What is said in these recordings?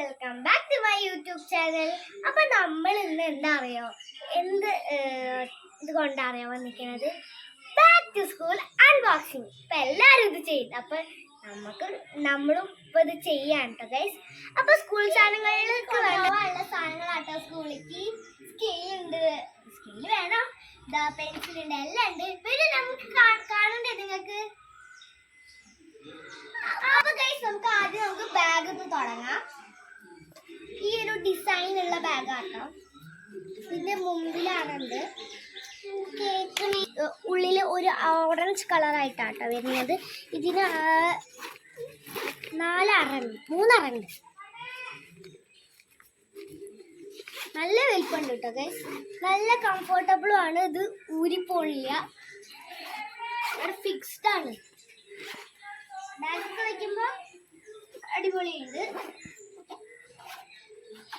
Welcome back to my YouTube channel. അപ്പൊ നമ്മൾ ഇന്ന് എന്താ അറിയോ ഇത് കൊണ്ടറിയോ വന്നിരിക്കുന്നത് ബാക്ക് ടു സ്കൂൾ അൺബോക്സിങ്. ഇപ്പൊ എല്ലാരും ഇത് ചെയ്ത് അപ്പൊ നമ്മളും ഇപ്പൊ ഇത് ചെയ്യാൻ കേട്ടോ ഗൈസ്. അപ്പൊ സ്കൂൾ സാധനങ്ങളിലേക്ക് വേണ്ട സാധനങ്ങളാട്ടോ. സ്കൂളിലേക്ക് സ്കെയിലുണ്ട്, സ്കെയിൽ വേണം, പെൻസിലുണ്ട്, എല്ലാം ഉണ്ട്. പിന്നെ നമുക്ക് കാണണ്ടേ നിങ്ങൾക്ക്? അപ്പൊ ഗൈസ് നമുക്ക് ആദ്യം ബാഗ് ഒന്ന് തുടങ്ങാം. ഈ ഒരു ഡിസൈൻ ഉള്ള ബാഗ് ആട്ടോ. ഇതിന്റെ മുമ്പിലാണുണ്ട് കേക്ക്. ഉള്ളില് ഒരു ഓറഞ്ച് കളറായിട്ടാട്ടോ വരുന്നത്. ഇതിന് 3 അറണ്ട് നല്ല വലിപ്പമുണ്ട് കേട്ടോ ഗൈസ്. നല്ല കംഫർട്ടബിളും ആണ്. ഇത് ഊരിപ്പോണില്ല, ഫിക്സ്ഡ് ആണ്. ബാഗൊക്കെ വയ്ക്കുമ്പോ അടിപൊളിയുണ്ട്.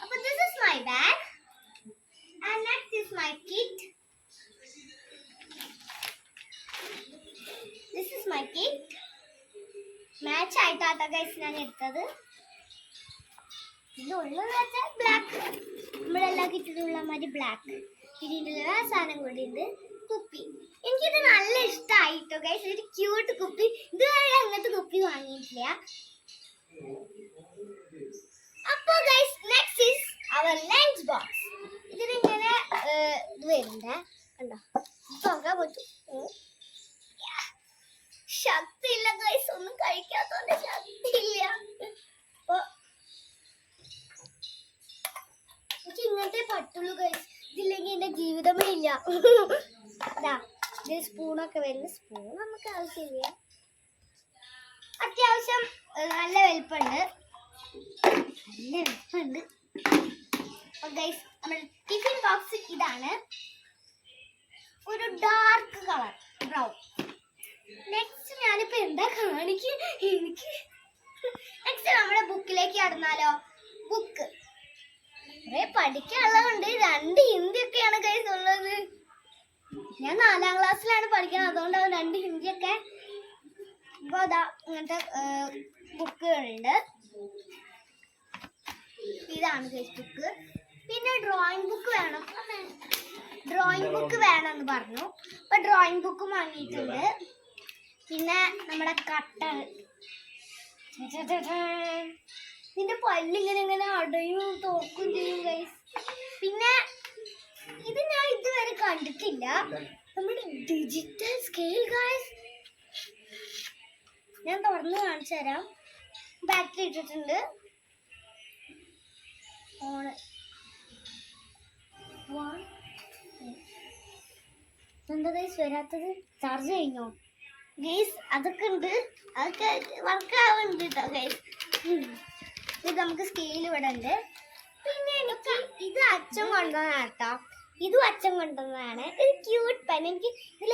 അപ്പൊ this is my bag and next is my kit. This is my kit. Match ആയിട്ടാട്ടോ ഗൈസ് ഞാൻ എടുത്തത്. ഇതിന്റെ ഉള്ളത് വെച്ചാൽ ബ്ലാക്ക്, നമ്മളെല്ലാം കിട്ടിയിട്ടുള്ള മാതിരി ബ്ലാക്ക്. ഇതിൻ്റെ സാധനം കൂടി ഉണ്ട്, കുപ്പി. എനിക്കിത് നല്ല ഇഷ്ടമായിട്ടോ ഗൈസ്. ഒരു ക്യൂട്ട് കുപ്പി. ഇതുവരെ അങ്ങനത്തെ കുപ്പി വാങ്ങിയിട്ടില്ല. അപ്പൊ guys next is our lunch box. ഇതിനിങ്ങനെ ഇത് വരുന്നുണ്ട് കണ്ടോ, തുറക്കാൻ പറ്റും. ശക്തിയില്ല ഗൈസ്, ഒന്നും കഴിക്കാത്തോണ്ട് ശക്തിയില്ല. അപ്പൊ എനിക്ക് ഇങ്ങനത്തെ പറ്റുള്ളൂ ഗൈസ്. ഇതില്ലെങ്കിൽ എന്റെ ജീവിതമേ ഇല്ല. ഇതിൽ സ്പൂണൊക്കെ വരുന്ന സ്പൂൺ നമുക്ക് ആവശ്യമില്ല. അത്യാവശ്യം നല്ല വലിപ്പമുണ്ട്. അപ്പൊ ഗൈസ് നമ്മുടെ ടിഫിൻ ബോക്സ് ഇതാണ്, ഒരു ഡാർക്ക് കളർ ബ്രൗൺ. നെക്സ്റ്റ് ഞാനിപ്പോ എന്താ കാണിക്കും എനിക്ക്. നെക്സ്റ്റ് നമ്മുടെ ബുക്കിലേക്ക് കടന്നാലോ. ബുക്ക് കുറെ പഠിക്കാനുള്ളതുണ്ട്. 2 ഹിന്ദിയൊക്കെയാണ് ഗൈസ് ഉള്ളത്. ഞാൻ 4ാം ക്ലാസ്സിലാണ് പഠിക്കുന്നത്, അതുകൊണ്ടാവും 2 ഹിന്ദിയൊക്കെ. ഇപ്പൊ അതാ ഇങ്ങനത്തെ ബുക്കുകളുണ്ട്. ഇതാണ് ഗൈസ് ബുക്ക്. പിന്നെ ഡ്രോയിങ് ബുക്ക് വേണം, ഡ്രോയിങ് ബുക്ക് വേണമെന്ന് പറഞ്ഞു. അപ്പൊ ഡ്രോയിങ് ബുക്ക് വാങ്ങിയിട്ടുണ്ട്. പിന്നെ നമ്മുടെ കട്ടർ, ഇതിന്റെ പല്ലിങ്ങനെ അടയും തോക്കും ചെയ്യും ഗൈസ്. പിന്നെ ഇത് ഞാൻ ഇതുവരെ കണ്ടിട്ടില്ല, നമ്മുടെ ഡിജിറ്റൽ സ്കെയിൽ ഗൈസ്. ഞാൻ തുറന്ന് കാണിച്ചു തരാം. ബാറ്ററി ഇട്ടിട്ടുണ്ട്. എന്താ ഗൈസ് വരാത്തത്? ചാർജ് കഴിഞ്ഞോ ഗൈസ്? അതൊക്കെ ഉണ്ട്, അതൊക്കെ വർക്ക് ആവുന്നുണ്ട് കേട്ടോ ഗൈസ്. ഇത് നമുക്ക് സ്കെയിൽ ഇവിടെ ഉണ്ട്. പിന്നെ എനിക്ക് ഇത് അച്ഛൻ കൊണ്ടുവന്നതാണ് കേട്ടോ. ഇതും അച്ഛൻ കൊണ്ടുവന്നതാണ്. ഇത് ക്യൂട്ട് പെൻ. എനിക്ക് ഇതിൽ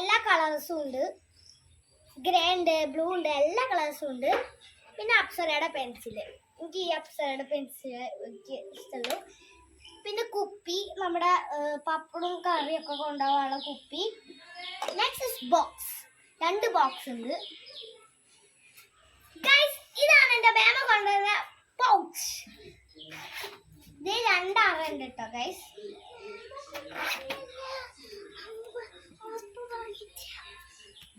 എല്ലാ കളേഴ്സും ഉണ്ട്. ഗ്രേ ഉണ്ട്, ബ്ലൂ ഉണ്ട്, എല്ലാ കളേഴ്സും ഉണ്ട്. പിന്നെ അപ്സരയുടെ പെൻസില്, എനിക്ക് ഈ അപ്സരയുടെ പെൻസില് എനിക്ക് ഇഷ്ടമുള്ളൂ. പിന്നെ കുപ്പി, നമ്മുടെ പപ്പടും കറിയൊക്കെ കൊണ്ടുപോകാനുള്ള കുപ്പി. നെക്സ്റ്റ് ബോക്സ്, 2 ബോക്സ് ഉണ്ട് ഗൈസ്. ഇതാണ് എൻ്റെ മേമ കൊണ്ടുവന്ന പൗച്ച്. ഇത് 2 അറയുണ്ട് കേട്ടോ ഗൈസ്.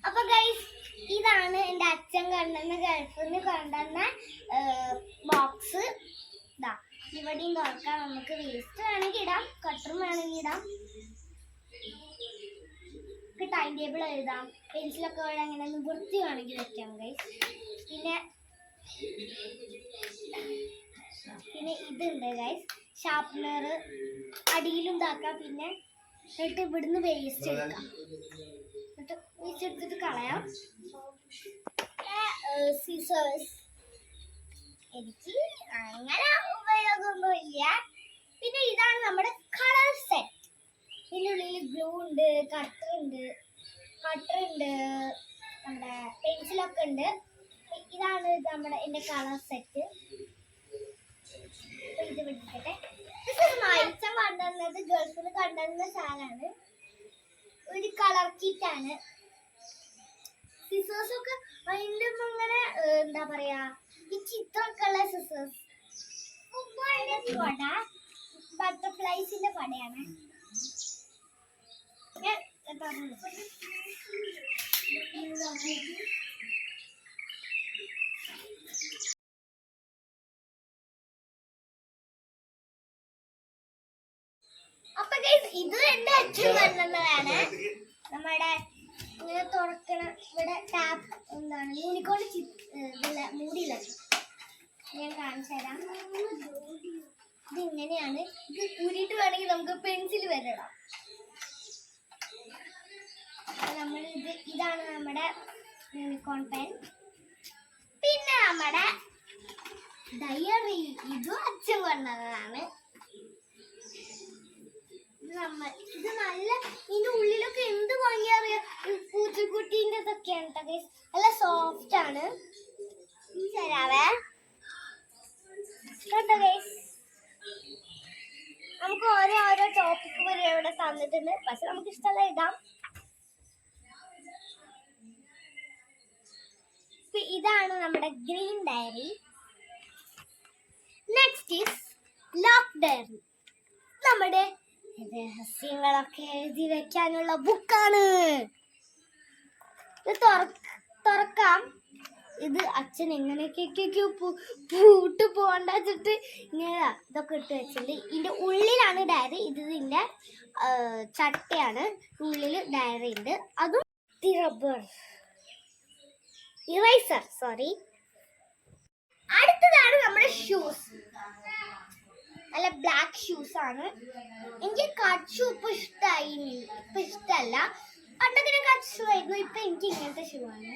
അപ്പൊ ഗൈസ് ഇതാണ് എൻ്റെ അച്ഛൻ കൊണ്ടുവന്ന, ഗൾഫിൽ നിന്ന് കൊണ്ടുവന്ന ബോക്സ്. ഇതാ ഇവിടെയും തുറക്കാം. നമുക്ക് വേസ്റ്റ് വേണമെങ്കിൽ ഇടാം, കട്ടറും വേണമെങ്കിൽ ഇടാം, ടൈം ടേബിൾ എഴുതാം, പെൻസിലൊക്കെ ഇവിടെ അങ്ങനെ വൃത്തി വേണമെങ്കിൽ വെക്കാം ഗൈസ്. പിന്നെ ഇതുണ്ട് ഗൈസ്, ഷാർപ്നർ അടിയിലും ഇതാക്കാം. പിന്നെ എന്നിട്ട് ഇവിടുന്ന് വേസ്റ്റ് എടുക്കാം, എന്നിട്ട് വേസ്റ്റ് എടുത്തിട്ട് കളയാം. സിസേഴ്സ് എനിക്ക് അങ്ങനെ ഉപയോഗമൊന്നുമില്ല. പിന്നെ ഇതാണ് നമ്മുടെ കളർ സെറ്റ്. ഇതിൻ്റെ ഉള്ളിൽ ഗ്ലൂ ഉണ്ട്, കട്ടർ ഉണ്ട്, നമ്മുടെ പെൻസിലൊക്കെ ഉണ്ട്. ഇതാണ് നമ്മുടെ എൻ്റെ കളർ സെറ്റ്. ഇത് വിളിക്കട്ടെ. മത്സ്യം കണ്ടുവന്നത് ഗൾഫിൽ കണ്ടുവന്ന സാധനമാണ്, ഒരു കളർ കിറ്റാണ്. സിസേഴ്സ് ഒക്കെ അതിൻ്റെ അങ്ങനെ എന്താ പറയാ, ഈ ചിത്രമൊക്കെ ഉള്ള സിസേഴ്സ് കൊട ബട്ടർഫ്ലൈസിന്റെ പടയാണ്. അപ്പൊ ഇത് എന്റെ അച്ഛൻ പറഞ്ഞതാണ്. നമ്മുടെ ഇങ്ങനെ തുറക്കണ ഇവിടെ ടാപ്പ് എന്താണ് യൂണിക്കോൺ മൂടിയില്ല. ഞാൻ കാണിച്ചു തരാം. ഇത് ഇങ്ങനെയാണ്. ഇത് ഊരിയിട്ട് വേണമെങ്കിൽ നമുക്ക് പെൻസിൽ വരെ ഇടാം. നമ്മൾ ഇതാണ് നമ്മുടെ യൂണിക്കോൺ പെൻ. പിന്നെ നമ്മുടെ ഡയറി, ഇതും അച്ഛൻ കൊണ്ടതാണ്. ഇത് നല്ല ഇതിന്റെ ഉള്ളിലൊക്കെ എന്ത് ഭംഗിയാ അറിയാം. പൂച്ചക്കുട്ടീൻ്റെ ഇതൊക്കെയാണ് കേട്ടോ. നല്ല സോഫ്റ്റ് ആണ്. തരാവേ കേട്ടോ ഗൈസ്. നമുക്ക് ഓരോ ടോപ്പിക് വരെ ഇവിടെ തന്നിട്ടുണ്ട്. പക്ഷെ നമുക്ക് ഇഷ്ടമുള്ള ഇടാം. ഇതാണ് നമ്മുടെ green diary. Next is lock diary. നമ്മുടെ രഹസ്യങ്ങളൊക്കെ എഴുതി വെക്കാനുള്ള ബുക്കാണ്. ഇത് തുറക്കാം. ഇത് അച്ഛൻ എങ്ങനെയൊക്കെ പൂട്ട് പോകണ്ട വെച്ചിട്ട് ഇങ്ങനെ ഇതൊക്കെ ഇട്ട് വെച്ചിട്ടുണ്ട്. ഇതിന്റെ ഉള്ളിലാണ് ഡയറി. ഇതിന്റെ ചട്ടയാണ്. ഉള്ളില് ഡയറി ഉണ്ട്. അതും റബ്ബർ ഇറൈസർ. സോറി. അടുത്തതാണ് നമ്മുടെ ഷൂസ്. നല്ല ബ്ലാക്ക് ഷൂസ് ആണ്. എനിക്ക് കട്ട് ഷൂ ഇപ്പൊ ഇഷ്ടമല്ല. പണ്ടൊക്കെ ഞാൻ കട്ട് ഷൂ ആയിരുന്നു. ഇപ്പൊ എനിക്ക് ഇങ്ങനത്തെ ഷൂ ആണ്.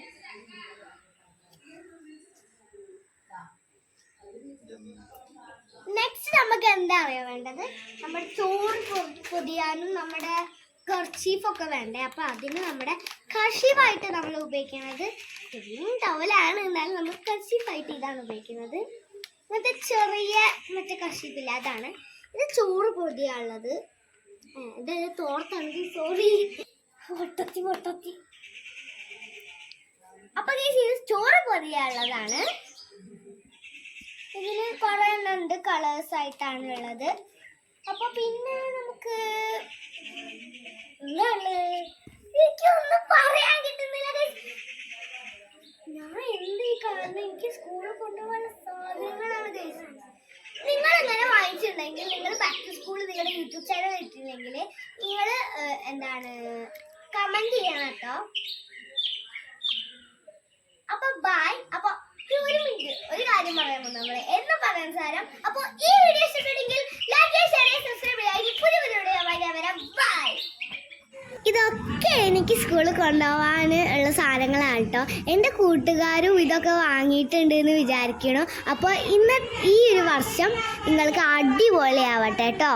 നെക്സ്റ്റ് നമുക്ക് എന്താ അറിയാൻ വേണ്ടത്, നമ്മുടെ ചോറ് പൊതിയാനും നമ്മുടെ കർച്ചീഫൊക്കെ വേണ്ടേ. അപ്പൊ അതിന് നമ്മുടെ കർച്ചീഫായിട്ട് നമ്മൾ ഉപയോഗിക്കുന്നത് ടവലാണ്. എന്നാലും നമ്മൾ കർച്ചീഫായിട്ട് ഇതാണ് ഉപയോഗിക്കുന്നത്. മറ്റേ ചെറിയ മറ്റേ കർച്ചീഫില്ല, അതാണ്. ഇത് ചോറ് പൊതിയാനുള്ളത്. ഇത് തോർത്താണെങ്കിൽ സോറി പൊട്ടത്തി. അപ്പൊ ഇത് ചോറ് പൊതിയാനുള്ളതാണ്. ഇതിന് കുറെ എണ്ണം ഉണ്ട്. കളേഴ്സ് ആയിട്ടാണ് ഉള്ളത്. അപ്പൊ പിന്നെ നമുക്ക് എനിക്കൊന്നും പറയാൻ കിട്ടുന്നില്ല. ഞാൻ എന്ത് കാരണം എനിക്ക് സ്കൂളിൽ കൊണ്ടുപോകാനുള്ള സാധനങ്ങളാണ് കഴിച്ചത്. നിങ്ങൾ എങ്ങനെ വാങ്ങിച്ചിട്ടുണ്ടെങ്കിൽ നിങ്ങൾ ബാക്ക് ടു സ്കൂൾ നിങ്ങളുടെ യൂട്യൂബ് ചാനൽ ഇട്ടിട്ടുണ്ടെങ്കിൽ നിങ്ങൾ എന്താണ് കമന്റ് ചെയ്യണം കേട്ടോ. അപ്പൊ ബൈ. അപ്പൊ ഒരു മിനിറ്റ് ഒരു കാര്യം പറയാൻ നമ്മള് എന്ന് പറയാൻ സാരം. അപ്പൊ ഈ വീഡിയോ ഇഷ്ടപ്പെട്ടെങ്കിൽ ലൈക്ക് ഷെയർ സബ്സ്ക്രൈബ് ചെയ്യുക. പുതിയ വീഡിയോ വരാം. ബൈ. ഇതൊക്കെ എനിക്ക് സ്കൂളിൽ കൊണ്ടുപോകാൻ ഉള്ള സാധനങ്ങളാണ് കേട്ടോ. എൻ്റെ കൂട്ടുകാരും ഇതൊക്കെ വാങ്ങിയിട്ടുണ്ട് എന്ന് വിചാരിക്കണം. അപ്പോൾ ഇന്ന് ഈ ഒരു വർഷം നിങ്ങൾക്ക് അടിപൊളിയാവട്ടെ കേട്ടോ.